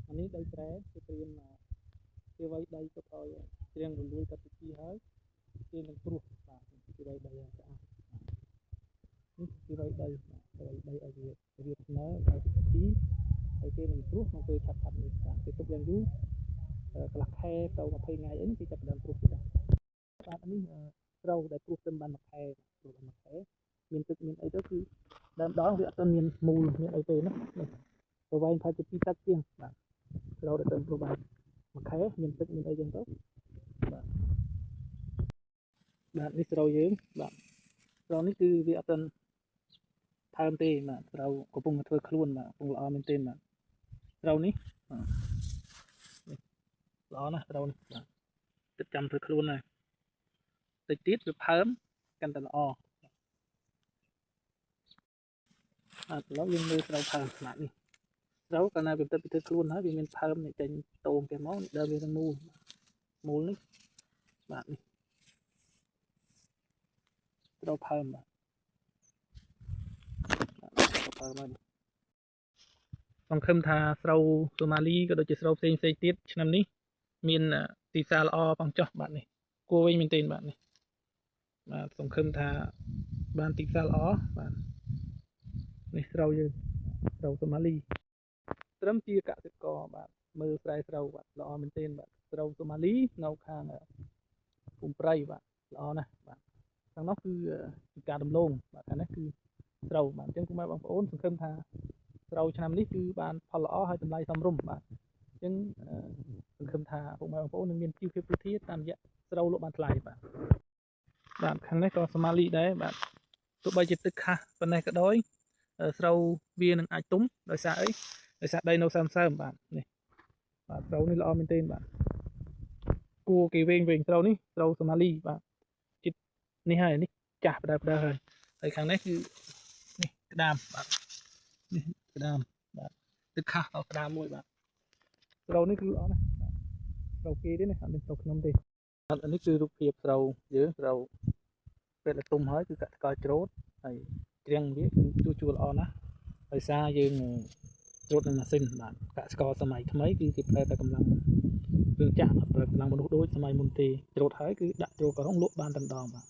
អានេះដីត្រែគេត្រៀមគេវាយដីទុកឲ្យច្រៀងរលួយកាត់ពីហើយគេនឹងព្រោះបាទគេវាយដីឲ្យស្អាតនេះគេវាយដីវាយដីឲ្យវារៀបស្មើឲ្យពីហើយគេនឹងព្រោះក្នុងពេលឆាប់នេះគេទុកយ៉ាងយូរកន្លះខែទៅ20ថ្ងៃអីគេចាប់ផ្ដើមព្រោះទៀតបាទនេះត្រូវដែលព្រោះត្រឹមបាន1ខែព្រោះបាន1ខែមានទឹកមានអីទៅគឺដើមដងវាអត់ទាន់មានមូលមានអីទេណាប្រវែងផែនជា2 សាច់ជាងបាទត្រូវដែលត្រឹមព្រោះបាន1ខែមានទឹកមានអីចឹងទៅបាទនេះស្រូវយើងបាទស្រូវនេះគឺវាអត់ទាន់ថើមទេបាទស្រូវកំពុងធ្វើខ្លួនបាទកំពុងល្អមែនទេបាទស្រូវនេះល្អណាស់ស្រូវនេះបាទទឹកចាំធ្វើខ្លួនហើយតិចទៀតវាផើមកាន់តែល្អបាទឥឡូវយើងមើលស្រូវផើមស្មាតនេះស្រូវកាលណាវាទឹកពីធ្វើខ្លួនហើយវាមានផើមនេះចេញតោមគេមកដើមវានឹងមូលនេះបាទនេះស្រូវផើមបាទផើមហើយសង្ឃឹមថាស្រូវសូម៉ាលីក៏ដូចជាស្រូវផ្សេងទៀតឆ្នាំនេះមានទីផ្សារល្អផងចុះបាទនេះគួរវិញមែនទេបាទនេះបាទសង្ឃឹមថាបានទីផ្សារល្អបាទនេះស្រូវយើងស្រូវសូម៉ាលីត្រឹមជាកសិករបាទមើលស្រែស្រូវបាទល្អមែនទេបាទស្រូវសូម៉ាលីនៅខាងភូមិព្រៃបាទល្អណាស់បាទខាងនោះគឺជាការដំឡូងបាទខាងនេះគឺស្រូវបាទអញ្ចឹងពុកម៉ែបងប្អូនសង្ឃឹមថាស្រូវឆ្នាំនេះគឺបានផលល្អហើយតម្លៃសមរម្យបាទអញ្ចឹងសង្ឃឹមថាពុកម៉ែបងប្អូននឹងមានជីវភាពទូធាតាមរយៈស្រូវលក់បានថ្លៃបាទខាងនេះក៏សូម៉ាលីដែរបាទទោះបីជាទឹកខាស់ប៉ុណ្ណេះក៏ដោយស្រូវវានឹងអាចទុំដោយសារអីដោយសារដីនៅសើមបាទនេះបាទស្រូវនេះល្អមែនទេបាទគួរគេវែងស្រូវនេះស្រូវសូម៉ាលីបាទចិត្តនេះហើយនេះចាស់ផ្ដើហើយខាងនេះគឺនេះក្តាមបាទនេះក្តាមបាទទឹកខាស់ដល់ក្តាមមួយបាទស្រូវនេះគឺល្អណាស់បាទស្រូវគេទេណាអត់មានស្រូវខ្ញុំទេបាទនេះគឺរូបភាពស្រូវយើងស្រូវពេលដែលទុំហើយគឺកាត់ស្កល់ច្រូតហើយច្រៀងវាគឺជួល្អណាស់ដោយសារយើងច្រូតនឹងម៉ាស៊ីនបាទកាក់ស្កល់សម័យថ្មីគឺគេប្រើតែកម្លាំងគ្រឿងចាក់ប្រើកម្លាំងមនុស្សដូចសម័យមុនទេច្រូតហើយគឺដាក់ចូលក្រហុងលក់បានតែម្ដងបាទ